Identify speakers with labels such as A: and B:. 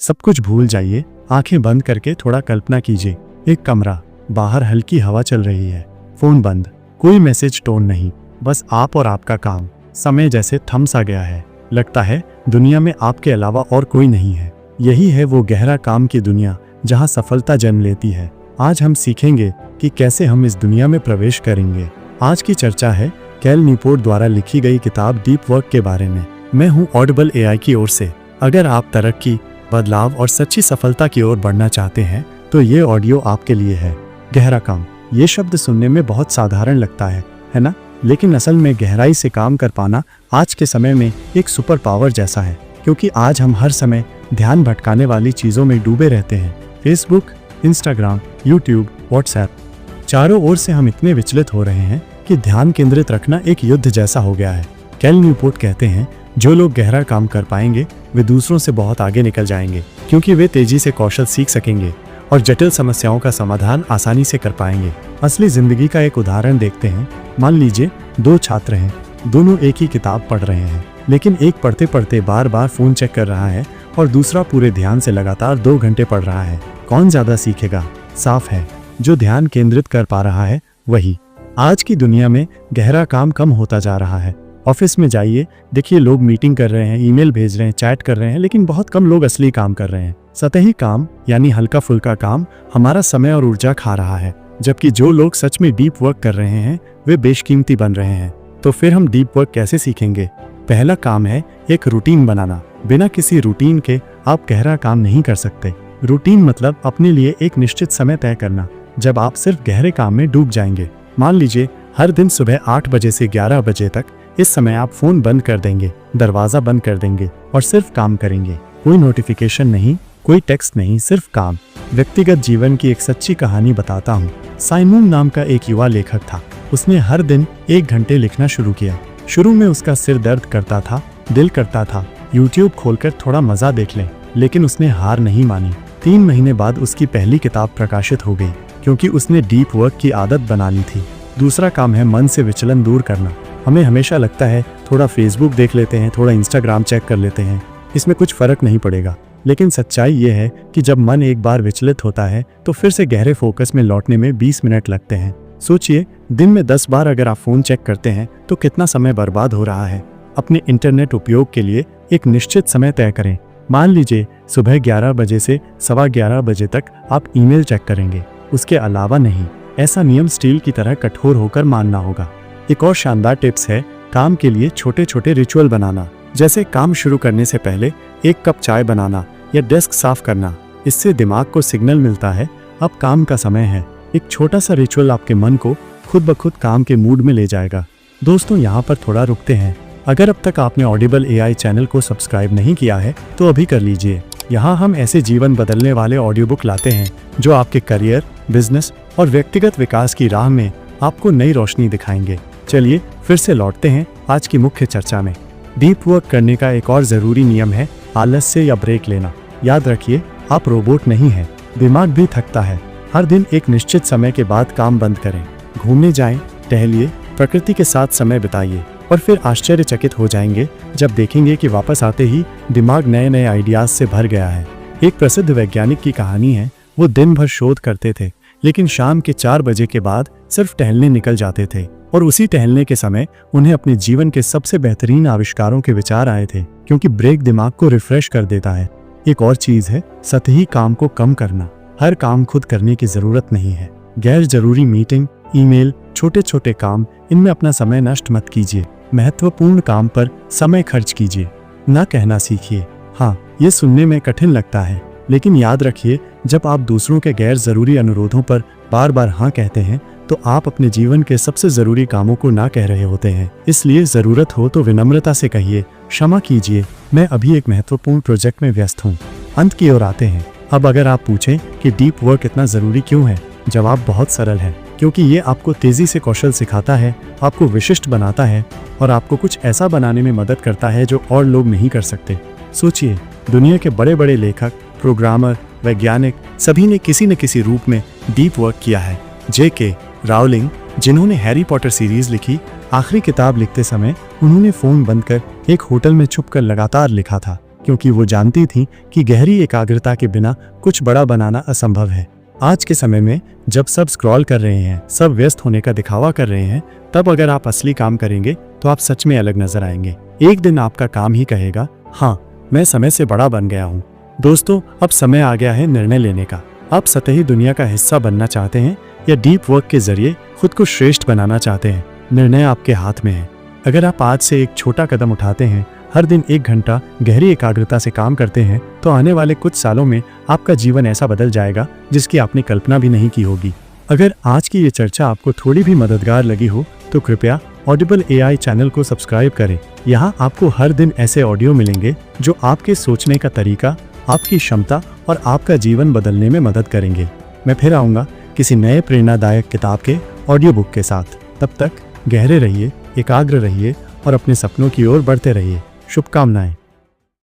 A: सब कुछ भूल जाइए, आंखें बंद करके थोड़ा कल्पना कीजिए। एक कमरा, बाहर हल्की हवा चल रही है, फोन बंद, कोई मैसेज टोन नहीं, बस आप और आपका काम। समय जैसे थम सा गया है, लगता है दुनिया में आपके अलावा और कोई नहीं है। यही है वो गहरा काम की दुनिया जहां सफलता जन्म लेती है। आज हम सीखेंगे कि कैसे हम इस दुनिया में प्रवेश करेंगे। आज की चर्चा है कैल न्यूपोर्ट द्वारा लिखी गई किताब डीप वर्क के बारे में। मैं हूं ऑडिबल एआई की ओर से। अगर आप तरक्की, बदलाव और सच्ची सफलता की ओर बढ़ना चाहते हैं तो ये ऑडियो आपके लिए है। गहरा काम, ये शब्द सुनने में बहुत साधारण लगता है ना? लेकिन असल में गहराई से काम कर पाना आज के समय में एक सुपर पावर जैसा है, क्योंकि आज हम हर समय ध्यान भटकाने वाली चीजों में डूबे रहते हैं। फेसबुक, इंस्टाग्राम, यूट्यूब, व्हाट्सएप, चारों ओर से हम इतने विचलित हो रहे हैं कि ध्यान केंद्रित रखना एक युद्ध जैसा हो गया है। कैल न्यूपोर्ट कहते हैं, जो लोग गहरा काम कर पाएंगे वे दूसरों से बहुत आगे निकल जाएंगे, क्योंकि वे तेजी से कौशल सीख सकेंगे और जटिल समस्याओं का समाधान आसानी से कर पाएंगे। असली जिंदगी का एक उदाहरण देखते हैं। मान लीजिए दो छात्र हैं, दोनों एक ही किताब पढ़ रहे हैं, लेकिन एक पढ़ते पढ़ते बार बार फोन चेक कर रहा है और दूसरा पूरे ध्यान से लगातार 2 घंटे पढ़ रहा है। कौन ज्यादा सीखेगा? साफ है, जो ध्यान केंद्रित कर पा रहा है वही। आज की दुनिया में गहरा काम कम होता जा रहा है। ऑफिस में जाइए, देखिए लोग मीटिंग कर रहे हैं, ईमेल भेज रहे हैं, चैट कर रहे हैं, लेकिन बहुत कम लोग असली काम कर रहे हैं। सतही काम यानी हल्का फुल्का काम हमारा समय और ऊर्जा खा रहा है, जबकि जो लोग सच में डीप वर्क कर रहे हैं वे बेशकीमती बन रहे हैं। तो फिर हम डीप वर्क कैसे सीखेंगे? पहला काम है एक रूटीन बनाना। बिना किसी रूटीन के आप गहरा काम नहीं कर सकते। रूटीन मतलब अपने लिए एक निश्चित समय तय करना जब आप सिर्फ गहरे काम में डूब जाएंगे। मान लीजिए हर दिन सुबह 8 बजे से 11 बजे तक इस समय आप फोन बंद कर देंगे, दरवाजा बंद कर देंगे और सिर्फ काम करेंगे। कोई नोटिफिकेशन नहीं, कोई टेक्स्ट नहीं, सिर्फ काम। व्यक्तिगत जीवन की एक सच्ची कहानी बताता हूँ। साइमन नाम का एक युवा लेखक था। उसने हर दिन 1 घंटे लिखना शुरू किया। शुरू में उसका सिर दर्द करता था, दिल करता था यूट्यूब खोलकर थोड़ा मजा देख लें, लेकिन उसने हार नहीं मानी। 3 महीने बाद उसकी पहली किताब प्रकाशित हो गई, क्योंकि उसने डीप वर्क की आदत बना ली थी। दूसरा काम है मन से विचलन दूर करना। हमें हमेशा लगता है थोड़ा फेसबुक देख लेते हैं, थोड़ा इंस्टाग्राम चेक कर लेते हैं, इसमें कुछ फर्क नहीं पड़ेगा। लेकिन सच्चाई ये है कि जब मन एक बार विचलित होता है तो फिर से गहरे फोकस में लौटने में 20 मिनट लगते हैं। सोचिए, दिन में 10 बार अगर आप फोन चेक करते हैं तो कितना समय बर्बाद हो रहा है। अपने इंटरनेट उपयोग के लिए एक निश्चित समय तय करें। मान लीजिए सुबह 11 बजे से 11:15 बजे तक आप ईमेल चेक करेंगे, उसके अलावा नहीं। ऐसा नियम स्टील की तरह कठोर होकर मानना होगा। एक और शानदार टिप्स है काम के लिए छोटे छोटे रिचुअल बनाना। जैसे काम शुरू करने से पहले 1 कप चाय बनाना या डेस्क साफ करना। इससे दिमाग को सिग्नल मिलता है अब काम का समय है। एक छोटा सा रिचुअल आपके मन को खुद ब खुद काम के मूड में ले जाएगा। दोस्तों, यहाँ पर थोड़ा रुकते हैं। अगर अब तक आपने ऑडिबल एआई चैनल को सब्सक्राइब नहीं किया है तो अभी कर लीजिए। यहाँ हम ऐसे जीवन बदलने वाले ऑडियो बुक लाते हैं जो आपके करियर, बिजनेस और व्यक्तिगत विकास की राह में आपको नई रोशनी दिखाएंगे। चलिए फिर से लौटते हैं आज की मुख्य चर्चा में। डीप वर्क करने का एक और जरूरी नियम है आलस्य या ब्रेक लेना। याद रखिए, आप रोबोट नहीं हैं, दिमाग भी थकता है। हर दिन एक निश्चित समय के बाद काम बंद करें, घूमने जाएं, टहलिए, प्रकृति के साथ समय बिताइए और फिर आश्चर्यचकित हो जाएंगे जब देखेंगे कि वापस आते ही दिमाग नए नए आइडियाज से भर गया है। एक प्रसिद्ध वैज्ञानिक की कहानी है। वो दिन भर शोध करते थे, लेकिन शाम के 4 बजे के बाद सिर्फ टहलने निकल जाते थे और उसी टहलने के समय उन्हें अपने जीवन के सबसे बेहतरीन आविष्कारों के विचार आए थे, क्योंकि ब्रेक दिमाग को रिफ्रेश कर देता है। एक और चीज है सतही काम को कम करना। हर काम खुद करने की जरूरत नहीं है। गैर जरूरी मीटिंग, ईमेल, छोटे छोटे काम, इनमें अपना समय नष्ट मत कीजिए। महत्वपूर्ण काम पर समय खर्च कीजिए। ना कहना सीखिए। हाँ, ये सुनने में कठिन लगता है, लेकिन याद रखिए, जब आप दूसरों के गैर जरूरी अनुरोधों पर बार बार हाँ कहते हैं तो आप अपने जीवन के सबसे जरूरी कामों को ना कह रहे होते हैं। इसलिए जरूरत हो तो विनम्रता से कहिए, क्षमा कीजिए, मैं अभी एक महत्वपूर्ण प्रोजेक्ट में व्यस्त हूँ। अंत की ओर आते हैं। अब अगर आप पूछें कि डीप वर्क इतना जरूरी क्यों है, जवाब बहुत सरल है, क्योंकि ये आपको तेजी से कौशल सिखाता है, आपको विशिष्ट बनाता है और आपको कुछ ऐसा बनाने में मदद करता है जो और लोग नहीं कर सकते। सोचिए, दुनिया के बड़े बड़े लेखक, प्रोग्रामर, वैज्ञानिक, सभी ने किसी न किसी रूप में डीप वर्क किया है। J.K. राउलिंग, जिन्होंने हैरी पॉटर सीरीज लिखी, आखिरी किताब लिखते समय उन्होंने फोन बंद कर एक होटल में छुपकर लगातार लिखा था, क्योंकि वो जानती थीं कि गहरी एकाग्रता के बिना कुछ बड़ा बनाना असंभव है। आज के समय में जब सब स्क्रॉल कर रहे हैं, सब व्यस्त होने का दिखावा कर रहे हैं, तब अगर आप असली काम करेंगे तो आप सच में अलग नजर आएंगे। एक दिन आपका काम ही कहेगा, हाँ, मैं समय से बड़ा बन गया हूँ। दोस्तों, अब समय आ गया है निर्णय लेने का। आप सतही दुनिया का हिस्सा बनना चाहते हैं या डीप वर्क के जरिए खुद को श्रेष्ठ बनाना चाहते हैं? निर्णय आपके हाथ में है। अगर आप आज से एक छोटा कदम उठाते हैं, हर दिन 1 घंटा गहरी एकाग्रता से काम करते हैं, तो आने वाले कुछ सालों में आपका जीवन ऐसा बदल जाएगा जिसकी आपने कल्पना भी नहीं की होगी। अगर आज की ये चर्चा आपको थोड़ी भी मददगार लगी हो तो कृपया ऑडिबल AI चैनल को सब्सक्राइब करें। यहाँ आपको हर दिन ऐसे ऑडियो मिलेंगे जो आपके सोचने का तरीका, आपकी क्षमता और आपका जीवन बदलने में मदद करेंगे। मैं फिर आऊँगा किसी नए प्रेरणादायक किताब के ऑडियो बुक के साथ। तब तक गहरे रहिए, एकाग्र रहिए और अपने सपनों की ओर बढ़ते रहिए। शुभकामनाएं।